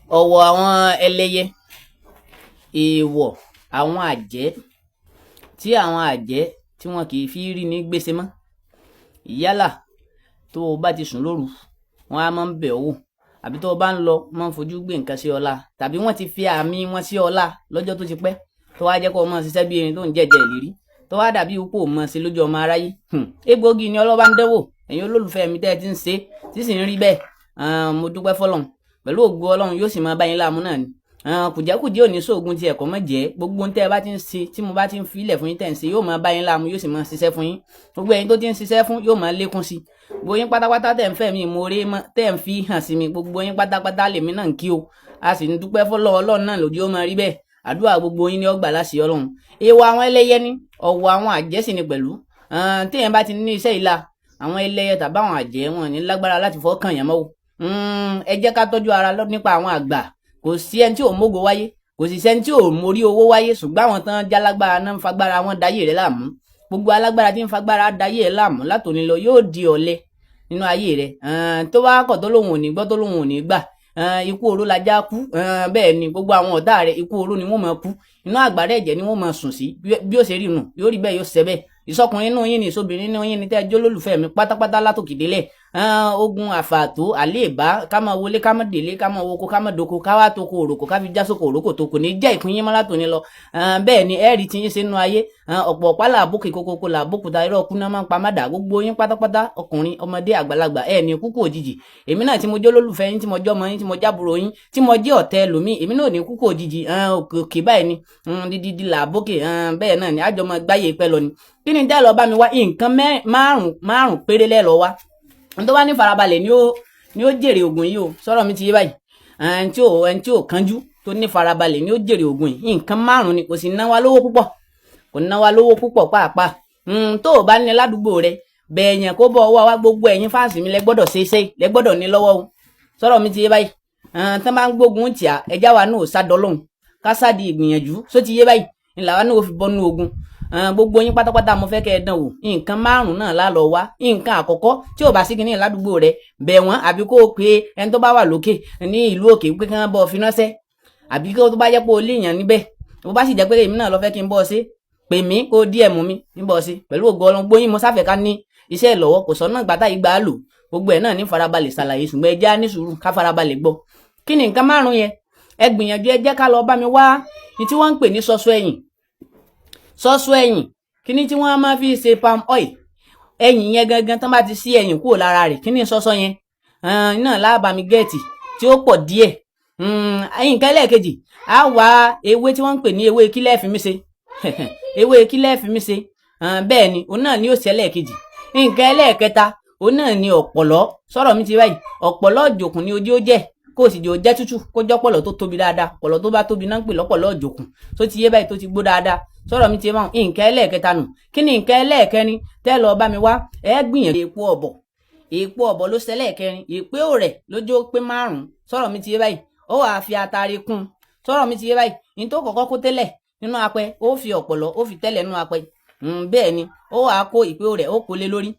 ọ̀wọ̀ àwọn ẹlẹ́yẹ, èèwọ̀ àwọn àjẹ́ tí àwọn àjẹ́ tí wọn kì í fi rí ní gbèsè mọ́. Yálà tó o bá ti sùn lóru, wọn á máa ń bẹ̀ ọ́ wò, àbí tó o bá ń lọ máa ń fojú gbé nǹkan sí ọlá, tàbí wọ́n ti fi àmì wọn sí ọlá lọ́jọ́ tó ti pẹ́, tó wá jẹ́ kó o máa ṣiṣẹ́ bí erin tó ń jẹ́jẹ́ ìlérí, tó wá dàbí ipò mọ̀ sí lójú ọmọ aráyé. Egbògi ni ọlọ́ba ń dẹ́wò, ẹ̀yin olólùfẹ́ mi tẹ́ ẹ ti ń ṣe tí sì ń rí bẹ́ẹ̀, mo dúpẹ́ fọlọ́run, pẹ̀lú ògo Ọlọ́run yóò sì máa bá yín láàmú náà ni. Kùjẹ́kùjẹ́ ò ní sóògùn ti ẹ̀kọ́ mọ́ jẹ́, gbogbo ohun tẹ́ ẹ bá ti ń ṣe tí mo bá ti ń filẹ̀ fún yín tẹ̀ ń ṣe yóò máa bá yín láàmú, yóò sì máa ṣiṣẹ́ fún yín. Gbogbo ẹ̀yin tó ti ń ṣiṣẹ́ fún yóò máa lékún sí. Gbogbo yín pátápátá tẹ̀ ń fẹ́ mi ìmoore mọ́ tẹ̀ ń fi hàn sí mi, gbogbo yín pátápátá lèmi náà ń kí o. A sì ń dúpẹ́ fọlọ́run, Ọlọ́run náà lòdì ó máa rí bẹ́ẹ̀. Àdúrà gbogbo yín ni ó gbà láṣẹ Ọlọ́run. Èèwọ̀ àwọn ẹlẹ́yẹ ni, ọ̀wọ̀ àwọn àjẹ́ sì ni pẹ̀lú. Téèyàn bá ti ní iṣẹ́ ìlà, àwọn ẹlẹ́yẹ tàbí àwọn àjẹ́ wọn ní lágbára láti fọkàn yàn mọ́ o. Ẹ jẹ́ ká tọ́jú ara nípa àwọn àgbà. Kò sí ẹni tí ò mógo wáyé, kò sì sẹ́ni tí ò mórí owó wáyé, ṣùgbọ́n àwọn tán jálágbára náà ń fagbára wọn dayé rẹ̀ láàmú. Gbogbo alágbára tí ń fagbára dayé rẹ̀ láàmú látòní lọ yóò di ọ̀lẹ nínú ayé rẹ̀. Tó bá kọ̀ tó lóhùn ò ní gbọ́, tó lóhùn ò ní gbà, ikú oró lajá kú. Bẹ́ẹ̀ ni gbogbo àwọn ọ̀tá rẹ̀ ikú oró ni wọ́n máa kú, inú àgbàrá ẹ̀jẹ̀ ni wọ́n máa sùn sí. Bí ó ṣe rí nù yóò rí bẹ́ẹ̀, yóò ṣẹ bẹ́ẹ̀. Ìsọkùnrin nínú yín ni ìsọbìnrin nínú yín ni tẹ́ ẹ jó lólùfẹ́ mi pátápátá látòkè délẹ̀. Ogun àfààtò àléèbá ká máa wọlé ká máa délé ká máa woko ká máa doko ká wá toko òròkò ká fi já sóko òròkò tó kò ní jẹ́ ìpín yín mọ́ látòní lọ. Bẹ́ẹ̀ ni ẹ rí ti yín ṣe nínú ayé. Ọ̀pọ̀ ọ̀pá làbókè kókókó làbókúta irọ́ ọkú náà máa ń pa mádà. Gbogbo yín pátápátá ọkùnrin ọmọdé àgbàlagbà ẹ ní kúkú òjijì. Èmi náà tí mo jó lólùfẹ́ yín, tí mo jọ́ ọmọ yín, tí mo jábùrò yín, tí mo jẹ́ ọ̀tẹ̀ lòmí, èmi náà ní kúkú òjijì. Òkè báyìí ni dídí làbókè. Bẹ́ẹ̀ náà ni àjọ máa gbáyé pẹ́ lọ ni. Kí ni dá lọ bá mi wá nǹkan márùn péré lẹ́ lọ wá. Tó bá ní farabalẹ̀ ni ó jèrè ògùn yìí o. Sọ̀rọ̀ mi ti yé báyìí. Ẹni tí ò kánjú tó ní farabalẹ̀ ni ó jèrè ògùn yìí. Nǹkan márùn ni, kò sì ná wa lówó púpọ̀. Kò ná wa lówó púpọ̀ pàápàá. Tó o bá ní ládùúgbò rẹ, bẹ́ẹ̀ yẹn kó bọ́ ọwọ́ wa, gbogbo ẹ̀yin fáǹsì mi lẹ gbọ́dọ̀ ṣe lẹ gbọ́dọ̀ ní lọ́wọ́ o. Sọ̀rọ̀ mi ti yé báyìí. Tán bá ń gbógun tì á, ẹjá wa náà ò sá dọ́lọ́hùn. Ká sá di ìgbìyànjú. Só ti yé báyìí. Ìlà wa náà ò fi bọ́nú ogun. Gbogbo yín pátápátá mo fẹ́ kẹ́ ẹ dán wò. Nǹkan márùn náà lá lọ wá. Nǹkan àkọ́kọ́ tí ò bá sí kíní ládùúgbò rẹ, bẹ̀ wọ́n àbí kó o pe ẹni tó bá wà lókè ní ìlú òkè pé kí wọ́n bọ́ fi ránṣẹ́, àbí kó tó bá jẹ́ pé o léèyàn níbẹ̀, tó bá sì jẹ́ pé èmi náà lọ fẹ́ kí n bọ́ ṣe, pè mí kó DM mi níbọ̀ ṣe pẹ̀lú ògo Ọlọ́run. Gbogbo yín mo sáfẹ́ ká ní iṣẹ́ ìlọ́wọ́, kò sọ náà gbàtà ìgbà á lò, gbogbo ẹ̀ náà ní farabalẹ̀ ṣàlàyé, ṣùgbọ́n ẹ já ní sùúrù ká farabalẹ̀ gbọ́. Kí ni nǹkan márùn yẹn? Ẹ gbìyànjú, ẹ jẹ́ ká lọ bá mi wá ní tí wọ́n ń pè ní ṣọ́ṣọ́ ẹ̀yìn. Ṣọ́ṣọ́ ẹ̀yìn kíní tí wọ́n máa fi ṣe palm oil. Ẹ̀yìn yẹn gangan tán bá ti sí ẹ̀yìn kúrò lára rẹ̀, kíní ṣọ́ṣọ́ yẹn náà láàbà mi gẹ̀ẹ́tì tí ó pọ̀ díẹ̀. Nǹkan ẹlẹ́ẹ̀kejì, á wá ewé tí wọ́n ń pè ní ewé kílẹ̀ fi mí ṣe. Ewé kílẹ̀ fi mí ṣe. Bẹ́ẹ̀ ni òun náà ni ó ṣe ẹlẹ́ẹ̀kejì. Nǹkan ẹlẹ́ẹ̀kẹta, òun náà ni ọ̀pọ̀lọ́. Sọ̀rọ̀ mi ti báyìí. Ọ̀pọ̀lọ́ òjòkùn ni ojú ó jẹ́, kó sì jẹ́ tútù, kó jẹ́ ọ̀pọ̀lọ́ tó tóbi dáadáa. Ọ̀pọ̀lọ́ tó bá tóbi náà ń pè lọ́pọ̀lọ́ òjòkùn. Tó ti yé báyìí, tó ti gbó dáadáa. Sọ̀rọ̀ mi ti mọ̀. Nǹkan ẹlẹ́ẹ̀kẹta nù. Kí ni nǹkan ẹlẹ́ẹ̀kẹrin? Tẹ́ lọ bá mi wá. Ẹ gbìyànjú èpo ọ̀bọ̀. Èpo ọ̀bọ̀ ló ṣẹlẹ̀ kẹrin. Èpo rẹ̀ lójó pé 5. Sọ̀rọ̀ mi ti yé báyìí. Ó wàá fi atare kún. Sọ̀rọ̀ mi ti yé báyìí. Ní tó kọ́kọ́ kó tẹ́lẹ̀ nínú apẹ, ó fi ọ̀pọ̀lọ́ ó fi tẹ́lẹ̀ nínú apẹ. Bẹ́ẹ̀ ni ó wàá kó èpo rẹ̀ ó kó lé lórí.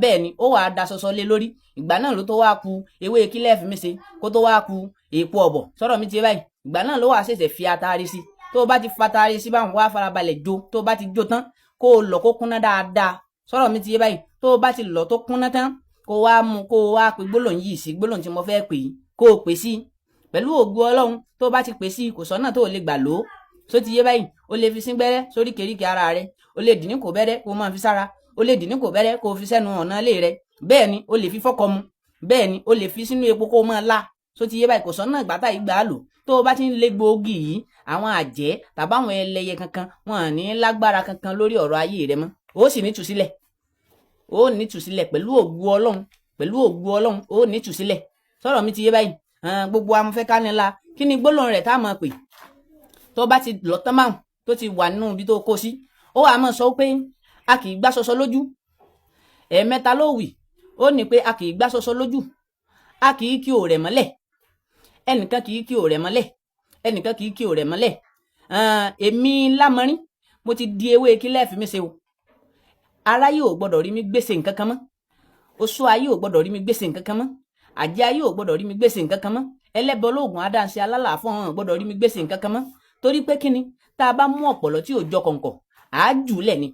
Bẹ́ẹ̀ ni ó wàá da ṣọṣọ lé lórí. Ìgbà náà ló tó wá ku ewé kílẹ̀ fi mí ṣe, kó tó wá ku èpo ọ̀bọ̀. Sọ̀rọ̀ mi ti yé báyìí. Ìgbà náà ló wàá ṣẹ̀ṣẹ̀ fi atare sí. Tó bá ti fatari sí báwọn wá farabalẹ̀ jó, tó bá ti jó tán kó lọ kó kúnná dáadáa. Sọ̀rọ̀ mi ti yé báyìí. Tó bá ti lọ tó kúnná tán, kó wá mú kó wá pe gbólóhùn yìí sí, gbólóhùn tí mo fẹ́ pè yìí, kó o pè sí. Pẹ̀lú ògo Ọlọ́run, tó bá ti pè sí, kò sọ́nà tó lè gbà lò ó. Só ti yé báyìí. O lè fi sín gbẹ́rẹ́ sórí kéríkì ara rẹ, o lè dìní kò bẹ́rẹ́ kó máa fi sára, o lè dìní kò bẹ́rẹ́ kó fi sẹ́nu ọ̀nà ilé rẹ. Bẹ́ẹ̀ ni o lè fi fọ́kọ mu, bẹ́ẹ̀ ni o lè fi sínú epo kó máa lá. Só ti yé báyìí, kò sọ́nà gbàtà ìgbà lò. Tó o bá ti ń lé gbòógì yìí, àwọn àjẹ́ tàbí àwọn ẹlẹ́yẹ kankan wọn ní lágbára kankan lórí ọ̀rọ̀ ayé rẹ mọ́. Ó sì ní tùsílẹ̀. Ó ní tùsílẹ̀ pẹ̀lú ògo Ọlọ́run, pẹ̀lú ògo Ọlọ́run ó ní tùsílẹ̀. Sọ̀rọ̀ mi ti yé báyìí. Gbogbo wa mo fẹ́ ká ní la. Kí ni gbólóhùn rẹ̀ tá máa pè? Tó bá ti lọ tán máa tó ti wà nínú ibi tó kó sí, ó wá máa sọ pé a kì í gbá ṣọṣọ lójú. Ẹ̀ẹ̀mẹ́ta ló wì. Ó ní pé a kì í gbá ṣọṣọ lójú. A kì í kí òrẹ̀ mọ́lẹ̀. Ẹnìkan kì í kí òrẹ̀ mọ́lẹ̀. Ẹnìkan kì í kí òrẹ̀ mọ́lẹ̀. Èmi Lámọrin mo ti di ewé kílẹ̀ fi mí ṣe o. Aráyé ò gbọdọ̀ rí mi gbèsè nǹkan kan mọ́. Oṣó ayé ò gbọdọ̀ rí mi gbèsè nǹkan kan mọ́. Àjẹ́ ayé ò gbọdọ̀ rí mi gbèsè nǹkan kan mọ́. ẹlẹ́bọ lóògùn adáǹṣe alálàáfọ̀ hàn gbọ́dọ̀ rí mi gbèsè nǹkan kan mọ́ torí pé kíni tá a bá mú ọ̀pọ̀lọ́ tí ò jọ kọ̀ǹkọ̀ àá jùúlẹ̀ ni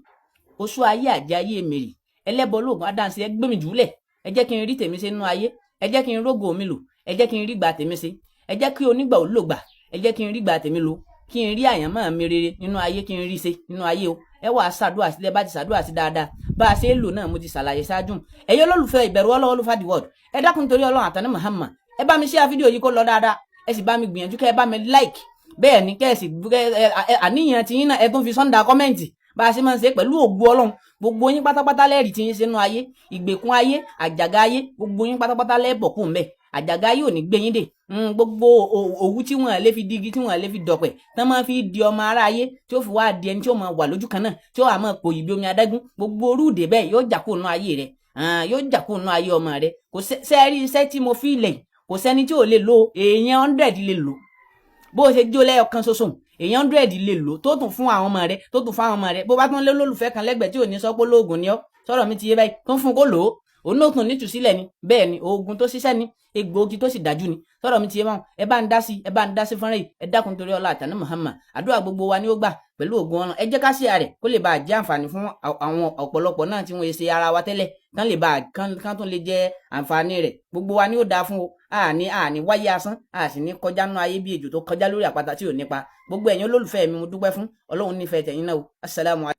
oṣù ayé àjẹ́ ayé mèrì ẹlẹ́bọ lóògùn adáǹṣe ẹ gbé mi jùúlẹ̀ ẹ jẹ́ kí n rí tèmi ṣe nínú ayé ẹ jẹ́ kí n rógò mi lò ẹ jẹ́ kí n rí gbà tèmi ṣe ẹ jẹ́ kí onígbà ò lò gbà ẹ jẹ́ kí n rí gbà tèmi lò kí n rí àyànmọ́ mi rere nínú ayé kí n rí ṣe nínú ayé o ẹ wàá ṣàdúrà sílẹ̀ bá ti ṣàdúrà sí dáadáa bá a ṣe é lò náà mo ti ṣàlàyé ṣáájú ẹ̀yin olólùfẹ́ ìbẹ̀rù Ọlọ́run Olúfà the world ẹ dákun torí Ọlọ́run àtàní Muhammad ẹ bá mi share fídíò yìí kó lọ dáadáa ẹ sì bá mi gbìyànjú kẹ́ ẹ bá mi like bẹ́ẹ̀ ni kẹ́ ẹ sì àníyàn tí yín náà ẹ tún fi sọ́ndà kọ́mẹ́ǹtì bá a ṣe máa ń ṣe pẹ̀lú ògo Ọlọ́run gbogbo yín pátápátá lẹ́rìí tí yín sínú ayé ìgbèkùn ayé àjàgà ayé gbogbo yín pátápátá lẹ́bọ̀kùn mbẹ́ àjàgà ayé ò ní gbé yín dè gbogbo òwú tí wọ́n lè fi digi tí wọ́n lè fi dọ̀pẹ̀ tán máa fi di ọmọ ara ayé tí ó fi wá di ẹni tí ó máa wà lójú kan náà tí ó wà máa pòyì bí omi adágún gbogbo orúùdè bẹ́ẹ̀ yóò jà kúrò nú ayé rẹ̀ yóò jà kúrò nú ayé ọmọ rẹ̀ kò sẹ́ẹ̀rí iṣẹ́ tí mo fi ilẹ̀ kò sẹ́ni tí ò lè lo èèyàn 100 lè lò bó ṣe jó lẹ́yọ̀kan ṣoṣo èèyàn 100 lè lò tó tún fún àwọn ọmọ rẹ̀ tó tún fún àwọn ọmọ rẹ̀ bó bá tún lé lólùfẹ́ kan lẹ́gbẹ̀ẹ́ tí ò ní sọ pé lóògùn ni ọ́ sọ̀rọ̀ mi ti yé báyìí tó ń fún kó lò ó òun náà tún nítùsílẹ̀ ni bẹ́ẹ̀ ni oògùn tó ṣiṣẹ́ ni egbòogi tó sì dájú ni sọ̀rọ̀ mi ti yé báwọn ẹ bá ń dá sí fọ́nrán yìí ẹ dákun torí ọlá àtàní Muhammad àdúrà gbogbo wa ni ó gbà pẹ̀lú ògùn Ọlọ́run ẹ jẹ́ ká ṣe àrẹ̀ kó lè bá jẹ́ àǹfààní fún àwọn ọ̀pọ̀lọpọ̀ náà tí wọ́n ṣe ara wa tẹ́lẹ̀ kán lè bá kán tún lè jẹ́ àǹfààní rẹ̀ gbogbo wa ni ó dáa fún o àní wáyé asán sì ní kọjá nú ayé bí ejò tó kọjá lórí àpáta tí ò nípa gbogbo ẹ̀yin olólùfẹ́ mi mo dúpẹ́ fún Ọlọ́run nífẹ̀ẹ́ tẹ̀yin náà o assalamu alaikum.